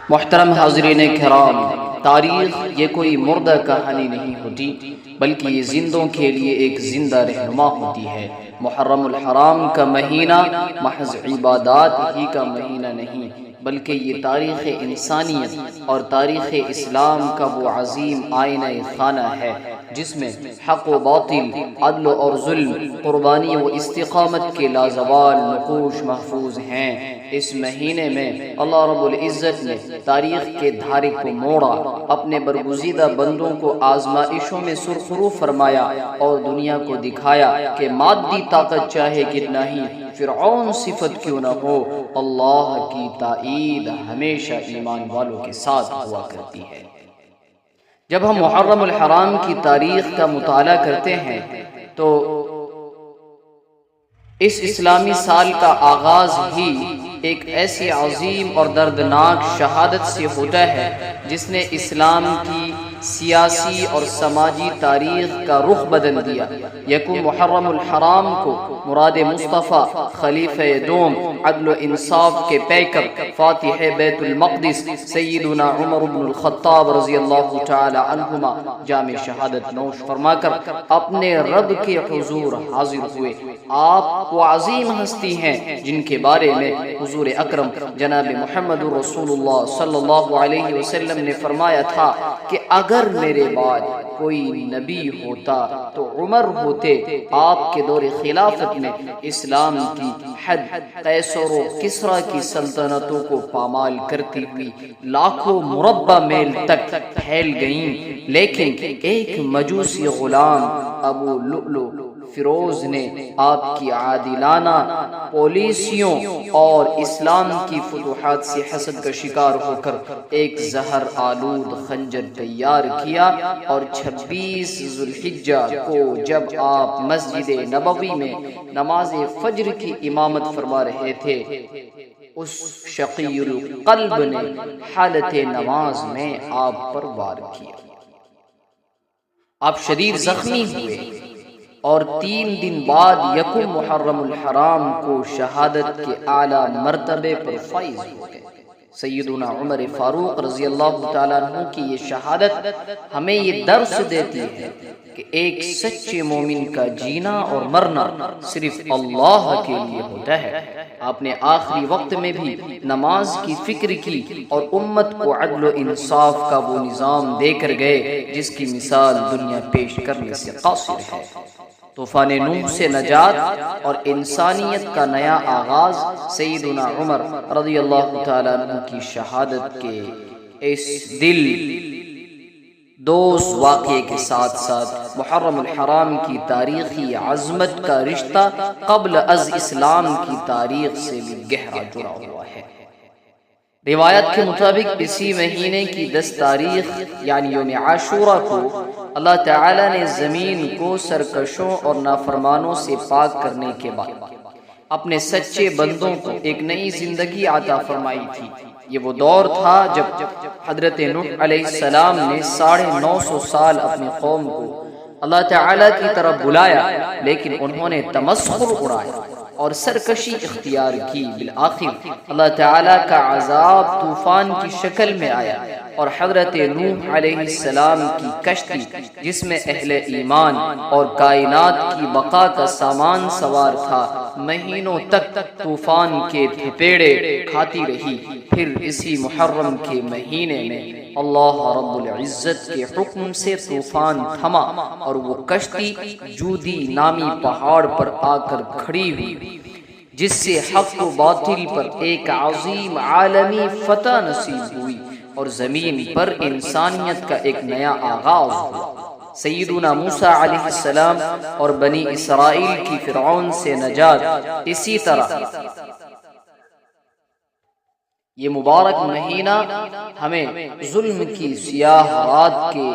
محترم حاضرین کرام، تاریخ یہ کوئی مردہ کہانی نہیں ہوتی، بلکہ یہ زندوں کے لیے ایک زندہ رہنما ہوتی ہے۔ محرم الحرام کا مہینہ محض عبادات ہی کا مہینہ نہیں، بلکہ یہ تاریخ انسانیت اور تاریخ اسلام کا وہ عظیم آئینہ خانہ ہے جس میں حق و باطل، عدل اور ظلم، قربانی و استقامت کے لازوال نقوش محفوظ ہیں۔ اس مہینے میں اللہ رب العزت نے تاریخ کے دھارے کو موڑا، اپنے برگزیدہ بندوں کو آزمائشوں میں سرخرو فرمایا اور دنیا کو دکھایا کہ مادی طاقت چاہے کتنا ہی فرعون صفت کیوں نہ ہو، اللہ کی تائید ہمیشہ ایمان والوں کے ساتھ ہوا کرتی ہے۔ جب ہم محرم الحرام کی تاریخ کا مطالعہ کرتے ہیں تو اس اسلامی سال کا آغاز ہی ایک ایسی عظیم اور دردناک شہادت سے ہوتا ہے جس نے اسلام کی سیاسی اور سماجی تاریخ کا رخ بدل دیا۔ یکم محرم الحرام کو مراد مصطفیٰ، خلیفہ دوم، عدل و انصاف کے پیکر، فاتح بیت المقدس سیدنا عمر بن الخطاب رضی اللہ تعالی عنہما جام شہادت نوش فرما کر اپنے رب کے حضور حاضر ہوئے۔ آپ وہ عظیم ہستی ہیں جن کے بارے میں حضور اکرم جناب محمد رسول اللہ صلی اللہ علیہ وسلم نے فرمایا تھا کہ اگر میرے بعد کوئی نبی ہوتا تو عمر ہوتے۔ آپ کے دور خلافت میں اسلام کی حد قیصر و کسریٰ کی سلطنتوں کو پامال کرتی ہوئی لاکھوں مربع میل تک پھیل گئیں، لیکن ایک مجوسی غلام ابو لؤلؤ فیروز نے آپ کی عادلانہ پالیسیوں اور اسلام کی فتوحات سے حسد کا شکار ہو کر ایک زہر آلود خنجر تیار کیا، اور 26 ذو الحجہ کو جب آپ مسجد نبوی میں نماز فجر کی امامت فرما رہے تھے، اس شقی القلب نے حالت نماز میں آپ پر وار کیا۔ آپ شدید زخمی ہوئے اور 3 دن بعد یکم محرم الحرام کو شہادت کے اعلیٰ مرتبے پر فائز ہو گئے۔ سیدنا عمر فاروق رضی اللہ تعالیٰ عنہ کی یہ شہادت ہمیں یہ درس دیتی ہے کہ ایک سچے مومن کا جینا اور مرنا صرف اللہ کے لیے ہوتا ہے۔ آپ نے آخری وقت میں بھی نماز کی فکر کی اور امت کو عدل و انصاف کا وہ نظام دے کر گئے جس کی مثال دنیا پیش کرنے سے قاصر ہے۔ طوفان نوح سے نجات اور انسانیت کا نیا آغاز سیدنا عمر رضی اللہ تعالیٰ عنہ کی شہادت کے اس دل دوز واقعے کے ساتھ ساتھ محرم الحرام کی تاریخی عظمت کا رشتہ قبل از اسلام کی تاریخ سے بھی گہرا جڑا ہوا ہے۔ روایت کے مطابق اسی مہینے کی 10 تاریخ یعنی یوم عاشوراء کو اللہ تعالیٰ نے زمین کو سرکشوں اور نافرمانوں سے پاک کرنے کے بعد اپنے سچے بندوں کو ایک نئی زندگی عطا فرمائی تھی۔ یہ وہ دور تھا جب حضرت نوح علیہ السلام نے 950 سال اپنی قوم کو اللہ تعالیٰ کی طرف بلایا، لیکن انہوں نے تمسخر اڑایا اور سرکشی اختیار کی۔ بالآخر اللہ تعالیٰ کا عذاب طوفان کی شکل میں آیا اور حضرت نوح علیہ السلام کی کشتی جس میں اہل ایمان اور کائنات کی بقا کا سامان سوار تھا مہینوں تک طوفان کے تھپیڑے کھاتی رہی۔ پھر اسی محرم کے مہینے میں اللہ رب العزت کے حکم سے طوفان تھما اور وہ کشتی جودی نامی پہاڑ پر آ کر کھڑی ہوئی، جس سے حق و باطل پر ایک عظیم عالمی فتح نصیب ہوئی اور زمین پر انسانیت کا ایک نیا آغاز ہوا۔ سیدنا موسیٰ علیہ السلام اور بنی اسرائیل کی فرعون سے نجات، اسی طرح یہ مبارک مہینہ ہمیں ظلم کی سیاہ رات کے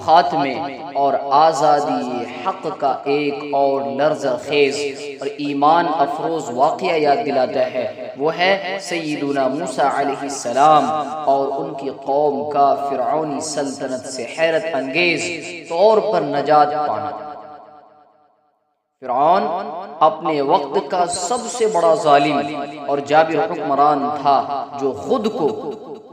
خاتمے اور آزادی حق کا ایک اور لرزہ خیز اور ایمان افروز واقعہ یاد دلاتا ہے۔ وہ ہے سیدنا موسیٰ علیہ السلام اور ان کی قوم کا فرعونی سلطنت سے حیرت انگیز طور پر نجات پانا۔ فرعون اپنے وقت کا سب سے بڑا ظالم اور جابر حکمران تھا، جو خود کو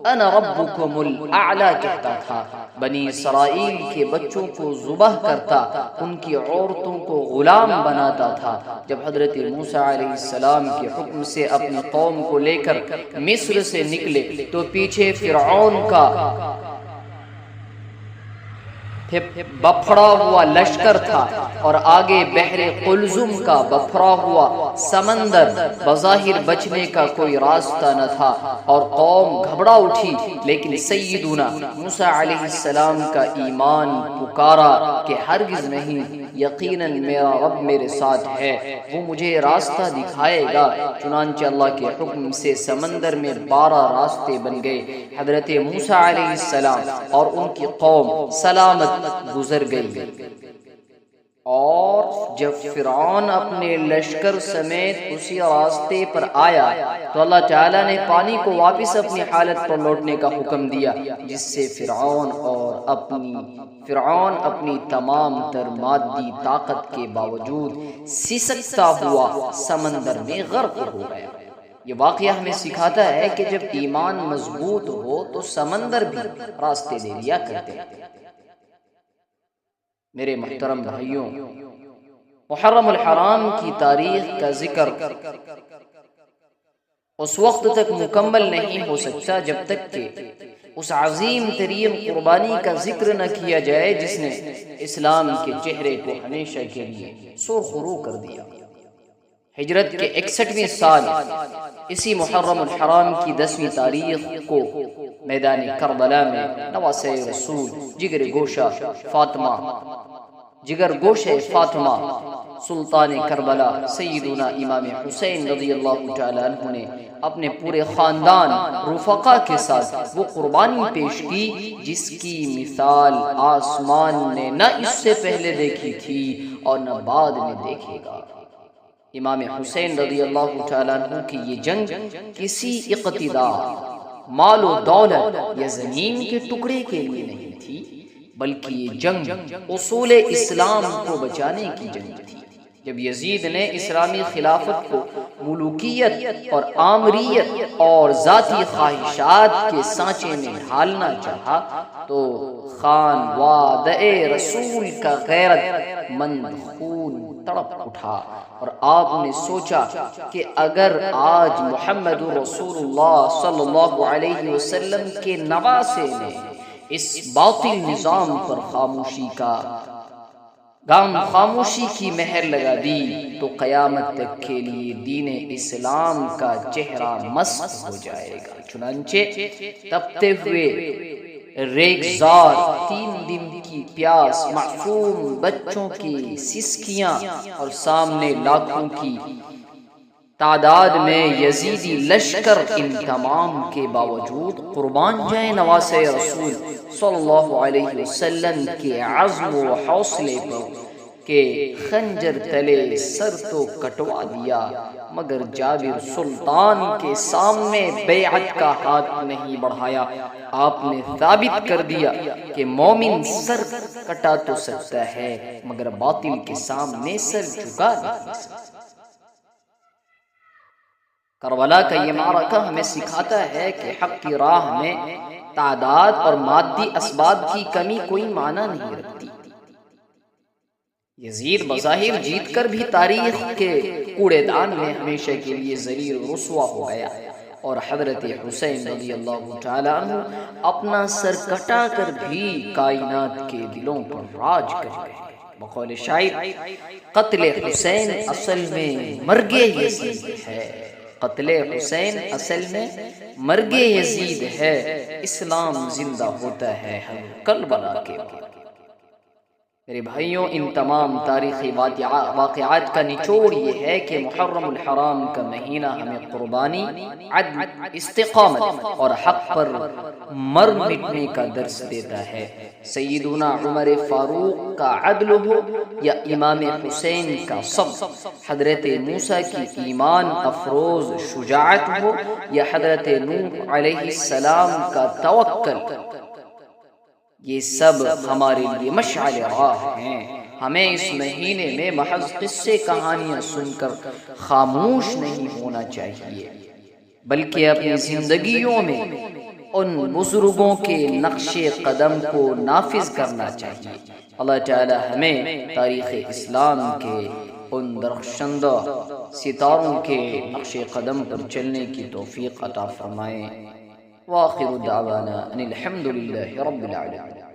انا ربکم الاعلی کہتا تھا، بنی اسرائیل کے بچوں کو ذبح کرتا، ان کی عورتوں کو غلام بناتا تھا۔ جب حضرت موسیٰ علیہ السلام کے حکم سے اپنی قوم کو لے کر مصر سے نکلے تو پیچھے فرعون کا بپھڑا ہوا لشکر تھا اور آگے بحر قلزم کا بپھرا ہوا سمندر، بظاہر بچنے کا کوئی راستہ نہ تھا اور قوم گھبرا اٹھی، لیکن سیدنا موسیٰ علیہ السلام کا ایمان پکارا کہ ہرگز نہیں، یقیناً میرا رب میرے ساتھ ہے، وہ مجھے راستہ دکھائے گا۔ چنانچہ اللہ کے حکم سے سمندر میں 12 راستے بن گئے، حضرت موسیٰ علیہ السلام اور ان کی قوم سلامت گزر گئی۔ اور جب فرعون اپنے لشکر سمیت اسی راستے پر آیا تو اللہ تعالیٰ نے پانی کو واپس اپنی حالت پر لوٹنے کا حکم دیا، جس سے فرعون اپنی تمام تر مادی طاقت کے باوجود سسکتا ہوا سمندر میں غرق ہو گیا۔ یہ واقعہ ہمیں سکھاتا ہے کہ جب ایمان مضبوط ہو تو سمندر بھی راستے دے دیا کرتے ہیں۔ میرے محترم بھائیوں، محرم الحرام کی تاریخ کا ذکر اس وقت تک مکمل نہیں ہو سکتا جب تک کہ اس عظیم ترین قربانی کا ذکر نہ کیا جائے جس نے اسلام کے چہرے کو ہمیشہ کے لیے سرخ رو کر دیا۔ ہجرت کے 61ویں سال اسی محرم الحرام کی 10ویں تاریخ کو میدان کربلا میں نواسہ رسول جگر گوشہ فاطمہ سلطان کربلا سیدنا امام حسین رضی اللہ تعالیٰ عنہ نے اپنے پورے خاندان رفقا کے ساتھ وہ قربانی پیش کی جس کی مثال آسمان نے نہ اس سے پہلے دیکھی تھی اور نہ بعد میں دیکھے گا۔ امام حسین رضی اللہ تعالیٰ عنہ کی یہ جنگ کسی اقتدار، مال و دولت یا زمین کے ٹکڑے کے لیے نہیں تھی، بلکہ یہ جنگ اصول اسلام کو بچانے کی جنگ تھی۔ جب یزید نے اسلامی خلافت کو ملوکیت اور آمریت اور ذاتی خواہشات کے سانچے میں ڈھالنا چاہا تو خانواد رسول کا غیرت مند خون تڑپ اٹھا اور آپ نے سوچا کہ اگر آج محمد رسول اللہ صلی اللہ علیہ وسلم کے نواسے نے اس باطل نظام پر خاموشی کی مہر لگا دی تو قیامت تک کے لیے دین اسلام کا چہرہ مسخ ہو جائے گا۔ چنانچہ تپتے ہوئے ریگزار 3 دن کی پیاس، معصوم بچوں کی سسکیاں اور سامنے لاکھوں کی تعداد میں یزیدی لشکر، ان تمام کے باوجود قربان جائے نواسہ رسول صلی اللہ علیہ وسلم کے عزم و حوصلے پر کہ خنجر تلے سر تو کٹوا دیا مگر جابر سلطان کے سامنے بیعت کا ہاتھ نہیں بڑھایا۔ آپ نے ثابت کر دیا کہ مومن سر کٹا تو سکتا ہے مگر باطل کے سامنے سر جھکا نہیں سکتا۔ کربلا کا یہ معرکہ ہمیں سکھاتا ہے کہ حق کی راہ میں تعداد اور مادی اسباب کی کمی کوئی معنی نہیں رکھتی۔ یزید بظاہر جیت کر بھی تاریخ کے کوڑے دان میں ہمیشہ کے لیے ذلیل و رسوا ہو گیا، اور حضرت حسین رضی اللہ تعالیٰ عنہ اپنا سر کٹا کر بھی کائنات کے دلوں پر راج کر گئے۔ بقول شاعر، قتل حسین اصل میں مرگ یزید ہے، قتل حسین اصل میں مرگ یزید ہے، اسلام زندہ ہوتا ہے ہر کربلا کے بعد۔ میرے بھائیوں، ان تمام تاریخی واقعات کا نچوڑ یہ ہے کہ محرم الحرام کا مہینہ ہمیں قربانی، عدل، استقامت اور حق پر مر مٹنے کا درس دیتا ہے۔ سیدنا عمر فاروق کا عدل ہو یا امام حسین کا صبر، حضرت موسیٰ کی ایمان افروز شجاعت ہو یا حضرت نوح علیہ السلام کا توکل، یہ سب ہمارے لیے مشعل راہ ہیں۔ ہمیں اس مہینے میں محض قصے کہانیاں سن کر خاموش نہیں ہونا چاہیے، بلکہ اپنی زندگیوں میں ان بزرگوں کے نقش قدم کو نافذ کرنا چاہیے۔ اللہ تعالی ہمیں تاریخ اسلام کے ان درخشندہ ستاروں کے نقش قدم پر چلنے کی توفیق عطا فرمائے۔ وآخر دعوانا ان الحمد للہ رب العالمین۔